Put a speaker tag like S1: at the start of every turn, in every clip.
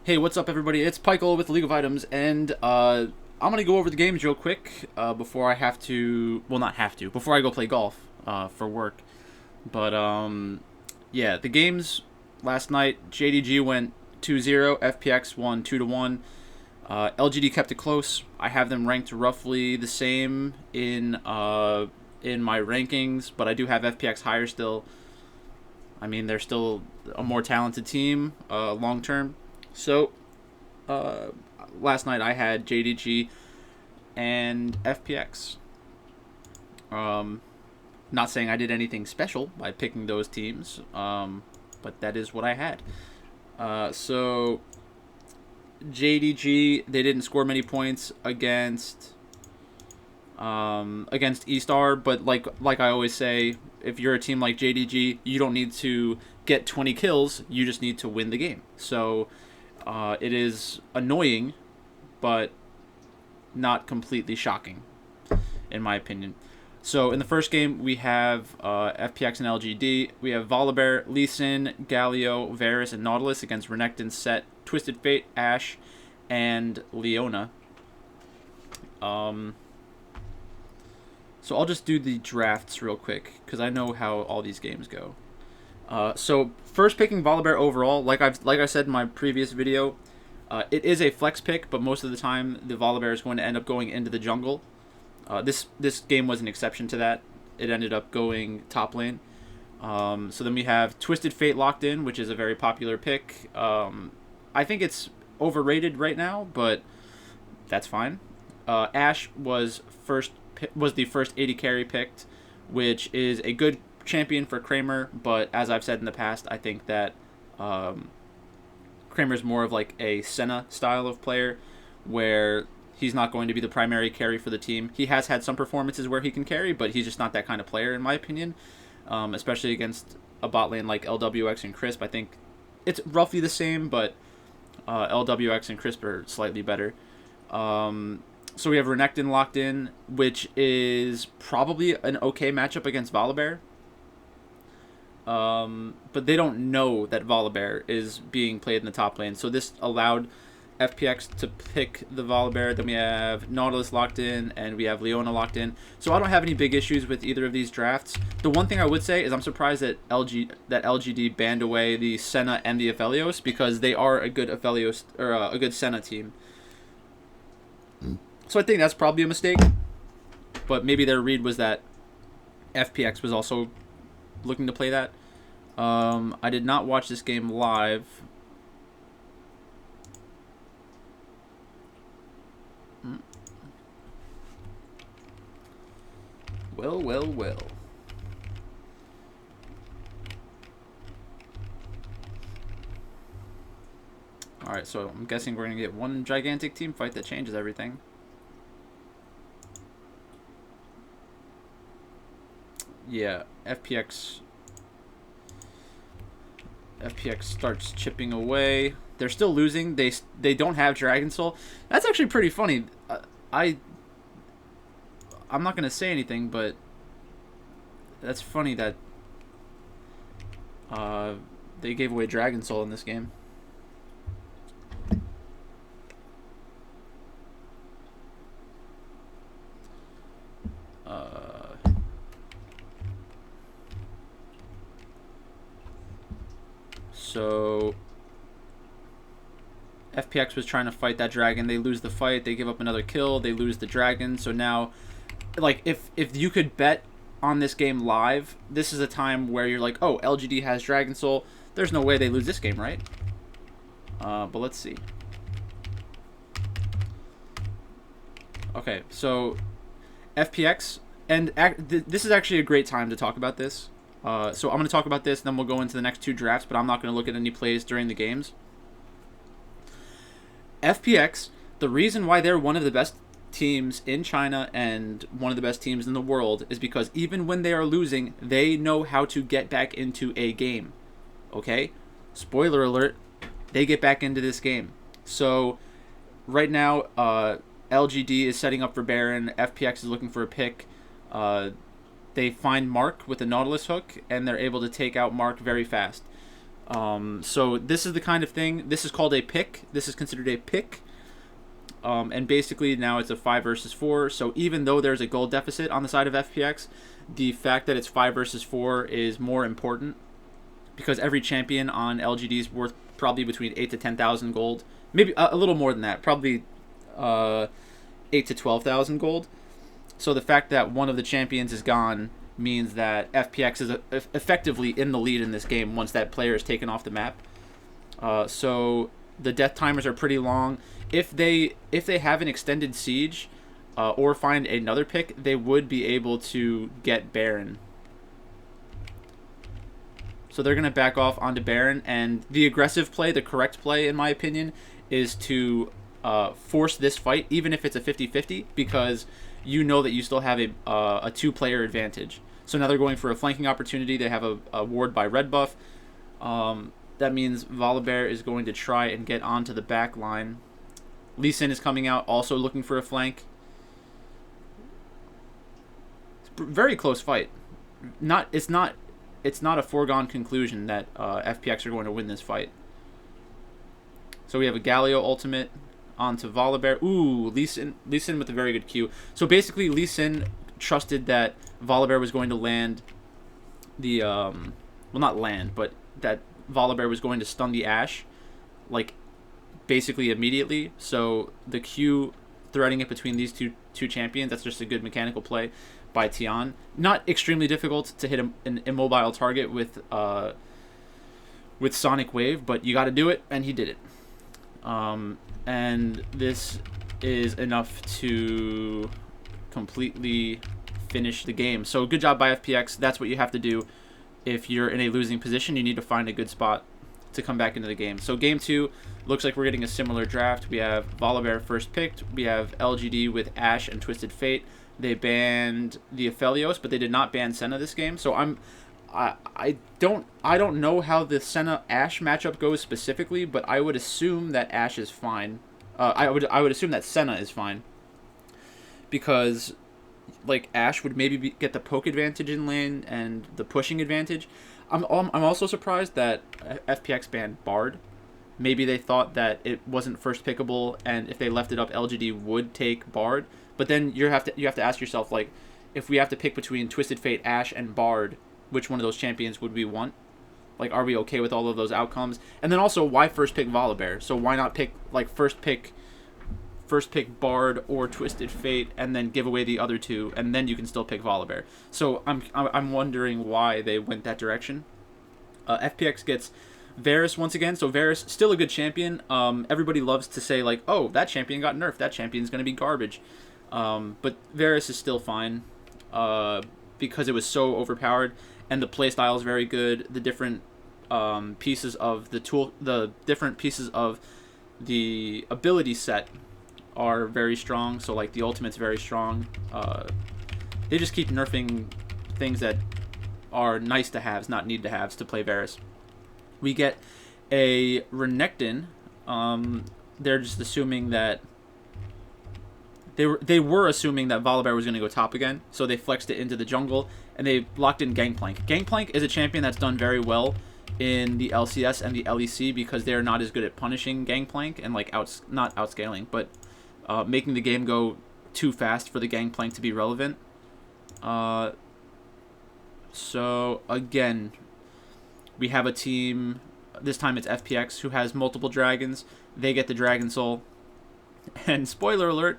S1: Hey, what's up, everybody? It's Pykel with the League of Items, and I'm gonna go over the games real quick before I have to. Well, not have to. Before I go play golf for work. But yeah, the games last night. JDG went 2-0. FPX won 2-1. LGD kept it close. I have them ranked roughly the same in my rankings, but I do have FPX higher still. I mean, they're still a more talented team long term. So uh, last night I had JDG and FPX. Um, Not saying I did anything special by picking those teams, but that is what I had. So JDG, they didn't score many points against E-Star, but like I always say, if you're a team like JDG, you don't need to get 20 kills. You just need to win the game. So it is annoying, but not completely shocking, in my opinion. So in the first game, we have FPX and LGD. We have Volibear, Lee Sin, Galio, Varus, and Nautilus against Renekton, Set, Twisted Fate, Ashe, and Leona. So I'll just do the drafts real quick because I know how all these games go. So first picking Volibear overall, like I said in my previous video, it is a flex pick, but most of the time the Volibear is going to end up going into the jungle. This game was an exception to that. It ended up going top lane. So then we have Twisted Fate locked in, which is a very popular pick. I think it's overrated right now, but that's fine. Ashe was the first 80 carry picked, which is a good champion for Kramer, but as I've said in the past, I think that Kramer's more of like a Senna style of player, where he's not going to be the primary carry for the team. He has had some performances where he can carry, but he's just not that kind of player, in my opinion, especially against a bot lane like LWX and Crisp. I think it's roughly the same, but LWX and Crisp are slightly better. So we have Renekton locked in, which is probably an okay matchup against Volibear. But they don't know that Volibear is being played in the top lane. So this allowed FPX to pick the Volibear. Then we have Nautilus locked in, and we have Leona locked in. So I don't have any big issues with either of these drafts. The one thing I would say is I'm surprised that LGD banned away the Senna and the Aphelios, because they are a good Aphelios or a good Senna team. So I think that's probably a mistake, but maybe their read was that FPX was also looking to play that. I did not watch this game live. Well. Alright, so I'm guessing we're going to get one gigantic team fight that changes everything. Yeah, FPX starts chipping away. They're still losing. They don't have Dragon Soul. That's actually pretty funny. I'm not gonna say anything, but that's funny that they gave away Dragon Soul in this game. So FPX was trying to fight that dragon. They lose the fight. They give up another kill. They lose the dragon. So now, like, if you could bet on this game live, this is a time where you're like, oh, LGD has Dragon Soul. There's no way they lose this game, right? But let's see. Okay, so FPX, and this is actually a great time to talk about this. So I'm going to talk about this, then we'll go into the next two drafts, but I'm not going to look at any plays during the games. FPX, the reason why they're one of the best teams in China and one of the best teams in the world is because even when they are losing, they know how to get back into a game. Okay? Spoiler alert, they get back into this game. So right now, LGD is setting up for Baron. FPX is looking for a pick. They find Mark with a Nautilus hook, and they're able to take out Mark very fast. So this is the kind of thing. This is called a pick. This is considered a pick. And basically now it's a 5 versus 4. So even though there's a gold deficit on the side of FPX, the fact that it's 5 versus 4 is more important because every champion on LGD is worth probably between 8 to 10,000 gold, maybe a little more than that, probably 8 to 12,000 gold. So the fact that one of the champions is gone means that FPX is effectively in the lead in this game once that player is taken off the map. So the death timers are pretty long. If they have an extended siege or find another pick, they would be able to get Baron. So they're going to back off onto Baron, and the aggressive play, the correct play in my opinion, is to force this fight, even if it's a 50-50, because you know that you still have a 2-player advantage. So now they're going for a flanking opportunity. They have a ward by red buff. That means Volibear is going to try and get onto the back line. Lee Sin is coming out, also looking for a flank. It's a very close fight. It's not a foregone conclusion that FPX are going to win this fight. So we have a Galio ultimate onto Volibear. Ooh, Lee Sin with a very good Q. So basically, Lee Sin trusted that Volibear was going to land the well, not land, but that Volibear was going to stun the Ashe, like basically immediately. So the Q threading it between these two champions, that's just a good mechanical play by Tian. Not extremely difficult to hit an immobile target with Sonic Wave, but you got to do it, and he did it. And this is enough to completely finish the game. So good job by FPX. That's what you have to do if you're in a losing position. You need to find a good spot to come back into the game. So game 2 looks like we're getting a similar draft. We have Volibear first picked. We have LGD with Ashe and Twisted Fate. They banned the Aphelios, but they did not ban Senna this game. So I don't know how the Senna Ashe matchup goes specifically, but I would assume that Ashe is fine. I would assume that Senna is fine, because like Ashe would maybe get the poke advantage in lane and the pushing advantage. I'm also surprised that FPX banned Bard. Maybe they thought that it wasn't first pickable, and if they left it up, LGD would take Bard. But then you have to ask yourself, like, if we have to pick between Twisted Fate, Ashe, and Bard, which one of those champions would we want? Like, are we okay with all of those outcomes? And then also, why first pick Volibear? So why not pick, like, first pick Bard or Twisted Fate, and then give away the other two, and then you can still pick Volibear. So I'm wondering why they went that direction. FPX gets Varus once again. So Varus, still a good champion. Everybody loves to say, like, oh, that champion got nerfed. That champion's going to be garbage. But Varus is still fine because it was so overpowered, and the playstyle is very good. The different pieces of the different pieces of the ability set are very strong. So like the ultimate's very strong. They just keep nerfing things that are nice to haves, not need to haves, to play Varus. We get a Renekton. They're just assuming that they were assuming that Volibear was going to go top again, so they flexed it into the jungle, and they locked in Gangplank. Gangplank is a champion that's done very well in the LCS and the LEC because they're not as good at punishing Gangplank and like not outscaling, but making the game go too fast for the Gangplank to be relevant. So again, we have a team, this time it's FPX, who has multiple dragons. They get the Dragon Soul. And spoiler alert,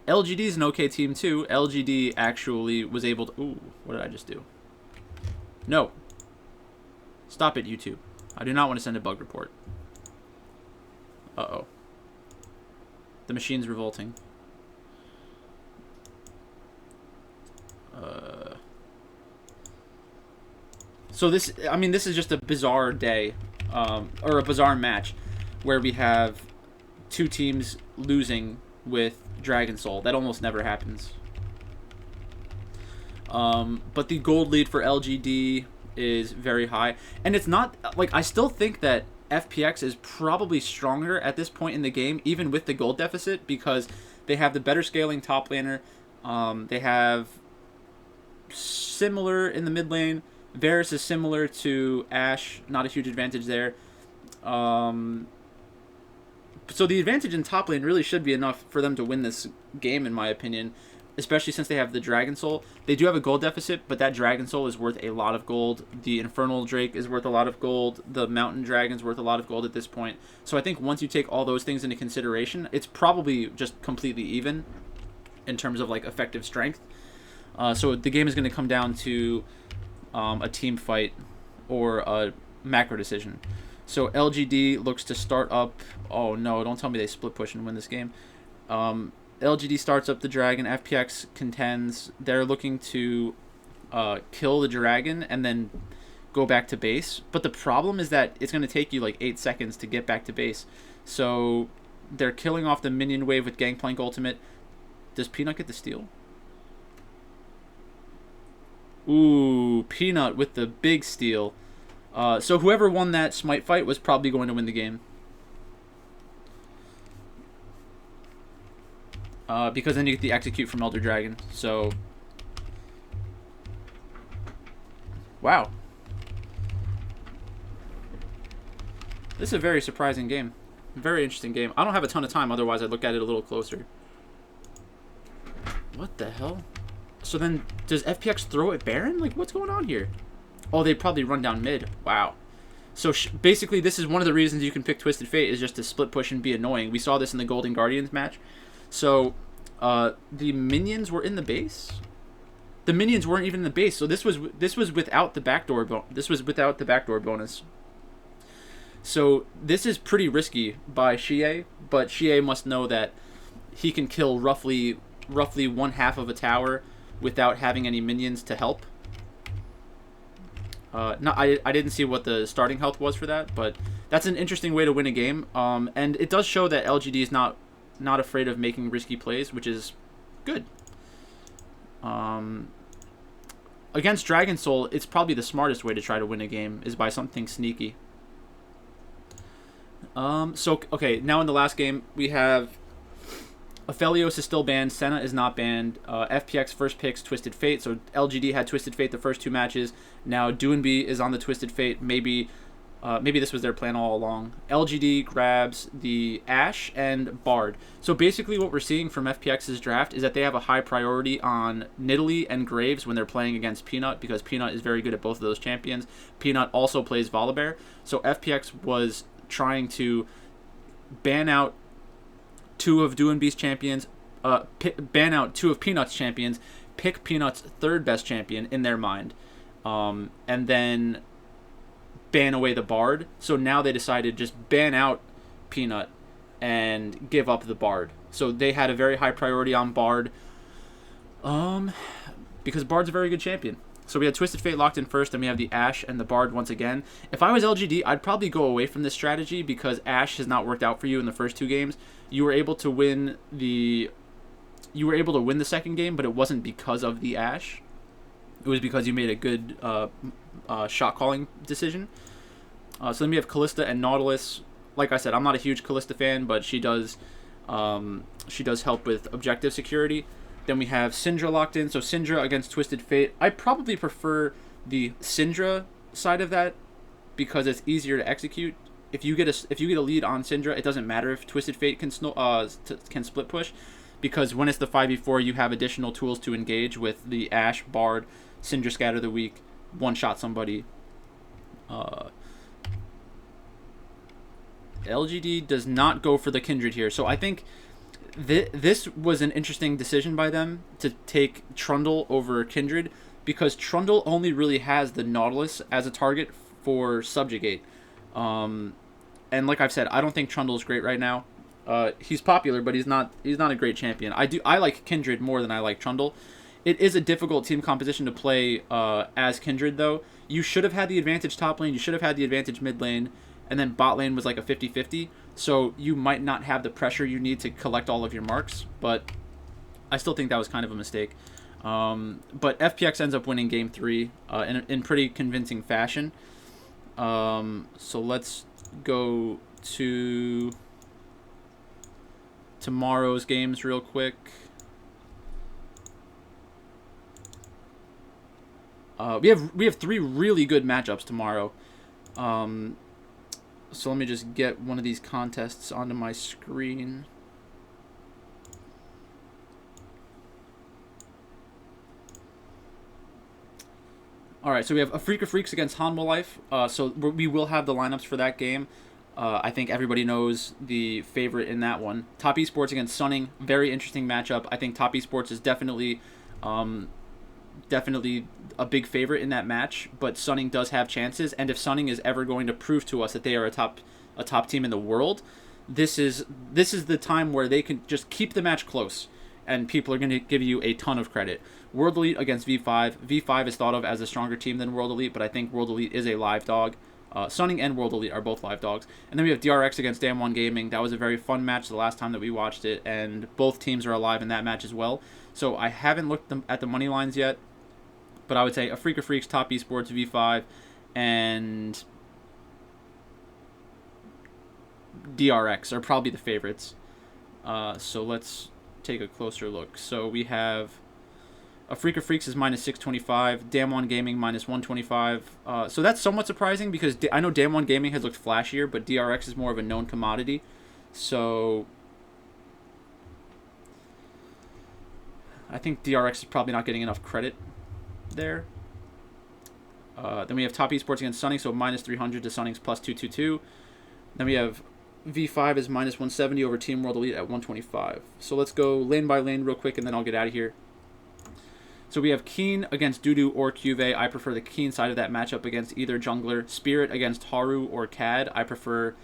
S1: LGD's an okay team too. LGD actually was able to... Ooh, what did I just do? No. Stop it, YouTube. I do not want to send a bug report. Uh-oh. The machine's revolting. So this is just a bizarre day, or a bizarre match, where we have two teams losing with Dragon Soul. That almost never happens. But the gold lead for LGD is very high, and it's not like, I still think that FPX is probably stronger at this point in the game, even with the gold deficit, because they have the better scaling top laner. They have similar in the mid lane. Varus is similar to Ashe, not a huge advantage there. So the advantage in top lane really should be enough for them to win this game, in my opinion, especially since they have the Dragon Soul. They do have a gold deficit, but that Dragon Soul is worth a lot of gold. The Infernal Drake is worth a lot of gold. The Mountain Dragon's worth a lot of gold at this point. So I think once you take all those things into consideration, it's probably just completely even in terms of like effective strength. So the game is going to come down to a team fight or a macro decision. So LGD looks to start up. Oh no! Don't tell me they split push and win this game. LGD starts up the dragon. FPX contends. They're looking to kill the dragon and then go back to base. But the problem is that it's going to take you like 8 seconds to get back to base. So they're killing off the minion wave with Gangplank ultimate. Does Peanut get the steal? Ooh, Peanut with the big steal. So whoever won that smite fight was probably going to win the game. Because then you get the execute from Elder Dragon. So, wow. This is a very surprising game. Very interesting game. I don't have a ton of time, otherwise I'd look at it a little closer. What the hell? So then, does FPX throw it Baron? Like, what's going on here? Oh, they probably run down mid. Wow. So basically, this is one of the reasons you can pick Twisted Fate, is just to split push and be annoying. We saw this in the Golden Guardians match. So, the minions were in the base. The minions weren't even in the base. So this was without the backdoor bonus. So this is pretty risky by Xie, but Xie must know that he can kill roughly 1/2 of a tower without having any minions to help. No, I didn't see what the starting health was for that, but that's an interesting way to win a game. And it does show that LGD is not afraid of making risky plays, which is good. Against Dragon Soul, it's probably the smartest way to try to win a game, is by something sneaky. So, okay, now in the last game, we have Aphelios is still banned, Senna is not banned, FPX first picks Twisted Fate, so LGD had Twisted Fate the first 2 matches, now Doonby is on the Twisted Fate, maybe this was their plan all along. LGD grabs the Ashe and Bard. So basically what we're seeing from FPX's draft is that they have a high priority on Nidalee and Graves when they're playing against Peanut, because Peanut is very good at both of those champions. Peanut also plays Volibear, so FPX was trying to ban out 2 of Doonby's champions, ban out 2 of Peanut's champions, pick Peanut's 3rd best champion in their mind, and then ban away the Bard. So now they decided just ban out Peanut and give up the Bard. So they had a very high priority on Bard, because Bard's a very good champion. So we had Twisted Fate locked in first, and we have the Ashe and the Bard once again. If I was LGD, I'd probably go away from this strategy, because Ashe has not worked out for you in the first 2 games. You were able to win the second game, but it wasn't because of the Ashe. It was because you made a good shot calling decision. So then we have Kalista and Nautilus. Like I said, I'm not a huge Kalista fan, but she does help with objective security. Then we have Syndra locked in. So Syndra against Twisted Fate. I probably prefer the Syndra side of that, because it's easier to execute. If you get a lead on Syndra, it doesn't matter if Twisted Fate can split push, because when it's the 5v4, you have additional tools to engage with the Ashe, Bard, Syndra Scatter the Weak, one-shot somebody. LGD does not go for the Kindred here, so I think this was an interesting decision by them to take Trundle over Kindred, because Trundle only really has the Nautilus as a target for Subjugate. And like I've said, I don't think Trundle is great right now. He's popular, but he's not a great champion. I like Kindred more than I like Trundle. It is a difficult team composition to play as Kindred, though. You should have had the advantage top lane, you should have had the advantage mid lane, and then bot lane was like a 50-50, so you might not have the pressure you need to collect all of your marks, but I still think that was kind of a mistake. But FPX ends up winning game 3 in pretty convincing fashion. So let's go to tomorrow's games real quick. We have 3 really good matchups tomorrow. So let me just get one of these contests onto my screen. All right, so we have Afrika Freaks against Hanwha Life. So we will have the lineups for that game. I think everybody knows the favorite in that one. Top Esports against Sunning. Very interesting matchup. I think Top Esports is definitely a big favorite in that match, but Sunning does have chances. And if Sunning is ever going to prove to us that they are a top team in the world, this is the time where they can just keep the match close, and people are going to give you a ton of credit. World Elite against V5. V5 is thought of as a stronger team than World Elite, but I think World Elite is a live dog. Sunning and World Elite are both live dogs. And then we have DRX against Damwon Gaming. That was a very fun match the last time that we watched it, and both teams are alive in that match as well. So I haven't looked at the money lines yet, but I would say Afrika Freaks, Top Esports, V5, and DRX are probably the favorites. So let's take a closer look. So we have Afrika Freaks is minus 625, Damwon Gaming minus 125. So that's somewhat surprising because I know Damwon Gaming has looked flashier, but DRX is more of a known commodity. So I think DRX is probably not getting enough credit there. Then we have Top Esports against Sunning, so minus 300 to Sunning's plus 222. Then we have V5 is minus 170 over Team World Elite at 125. So let's go lane by lane real quick, and then I'll get out of here. So we have Keen against Dudu or Cuvee. I prefer the Keen side of that matchup against either jungler. Spirit against Haru or Cad. I prefer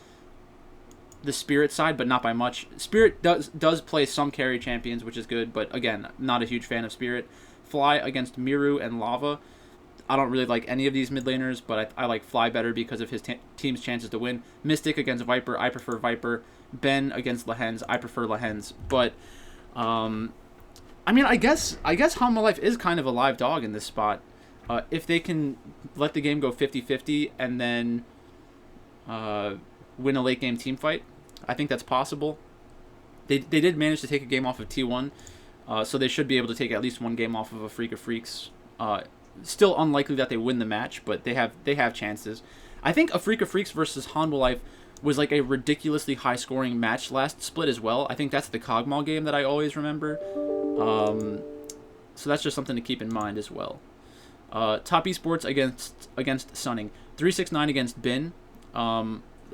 S1: the Spirit side, but not by much. Spirit does play some carry champions, which is good, but again, not a huge fan of Spirit. Fly against Miru and Lava. I don't really like any of these mid laners, but I like Fly better because of his team's chances to win. Mystic against Viper. I prefer Viper. Ben against Lehens. I prefer Lehens. But I mean, I guess Hanwha Life is kind of a live dog in this spot. If they can let the game go 50-50 and then win a late game team fight, I think that's possible. They did manage to take a game off of T1, so they should be able to take at least one game off of Afrika Freaks. Still unlikely that they win the match, but they have chances. I think Afrika Freaks versus Hanwha Life was like a ridiculously high-scoring match last split as well. I think that's the Kog'Maw game that I always remember. So that's just something to keep in mind as well. Top Esports against Sunning. 369 against Bin.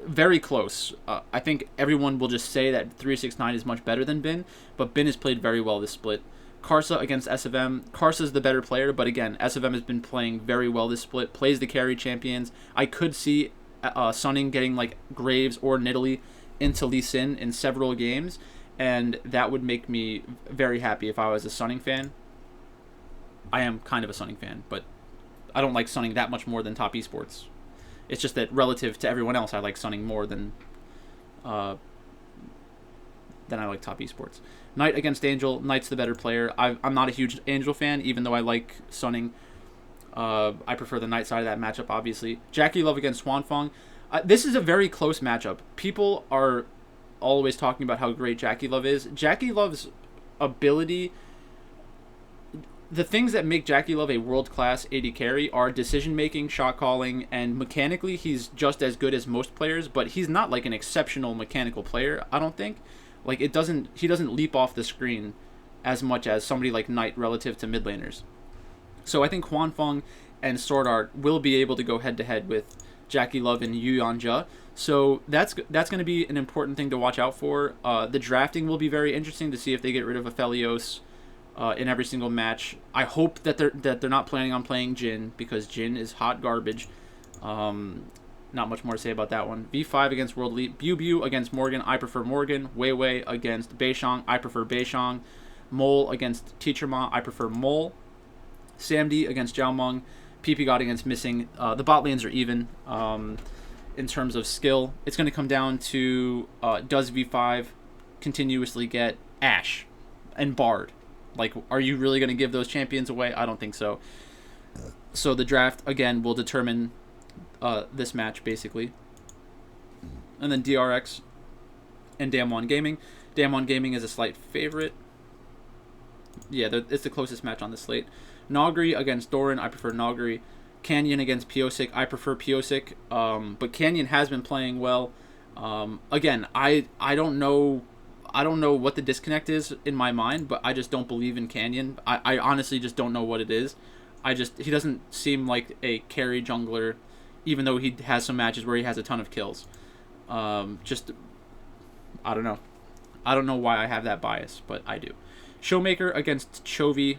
S1: Very close. I think everyone will just say that 369 is much better than Bin, but Bin has played very well this split. Karsa against SFM. Karsa's the better player, but again, SFM has been playing very well this split. Plays the carry champions. I could see Sunning getting like Graves or Nidalee into Lee Sin in several games, and that would make me very happy if I was a Sunning fan. I am kind of a Sunning fan, but I don't like Sunning that much more than Top Esports. It's just that relative to everyone else, I like Sunning more than I like Top Esports. Knight against Angel. Knight's the better player. I'm not a huge Angel fan, even though I like Sunning. I prefer the Knight side of that matchup, obviously. Jackie Love against Huanfeng. This is a very close matchup. People are always talking about how great Jackie Love is. Jackie Love's ability... The things that make Jackie Love a world-class AD carry are decision-making, shot-calling, and mechanically he's just as good as most players, but he's not like an exceptional mechanical player, I don't think. Like, he doesn't leap off the screen as much as somebody like Knight relative to mid laners. So I think Huanfeng and Sword Art will be able to go head-to-head with Jackie Love and Yu Yanja. So that's going to be an important thing to watch out for. The drafting will be very interesting to see if they get rid of Aphelios in every single match. I hope that they're not planning on playing Jhin, because Jhin is hot garbage. Not much more to say about that one. V5 against World Elite. Bu against Morgan. I prefer Morgan. Wei Wei against Beishang. I prefer Beishang. Mole against Teacher Ma. I prefer Mole. Samdi against Jiaomeng. PP God against Missing. The bot lanes are even in terms of skill. It's going to come down to does V5 continuously get Ashe and Bard? Like, are you really going to give those champions away? I don't think so. So the draft, again, will determine this match, basically. And then DRX and Damwon Gaming. Damwon Gaming is a slight favorite. Yeah, it's the closest match on the slate. Nogri against Doran, I prefer Nogri. Canyon against Piosik, I prefer Piosik. But Canyon has been playing well. Again, I don't know. I don't know what the disconnect is in my mind, but I just don't believe in Canyon. I honestly just don't know what it is. He doesn't seem like a carry jungler, even though he has some matches where he has a ton of kills. Just I don't know. I don't know why I have that bias, but I do. Showmaker against Chovy,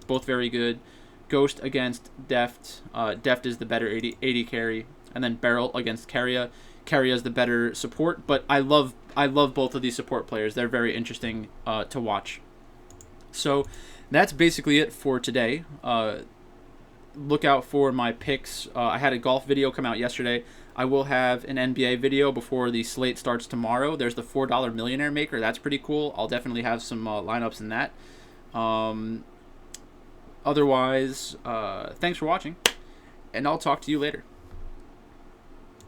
S1: both very good. Ghost against Deft. Deft is the better 80 carry, and then Beryl against Keria. Keria is the better support, but I love both of these support players. They're very interesting to watch. So that's basically it for today. Look out for my picks. I had a golf video come out yesterday. I will have an NBA video before the slate starts tomorrow. There's the $4 Millionaire Maker. That's pretty cool. I'll definitely have some lineups in that. Otherwise, thanks for watching, and I'll talk to you later.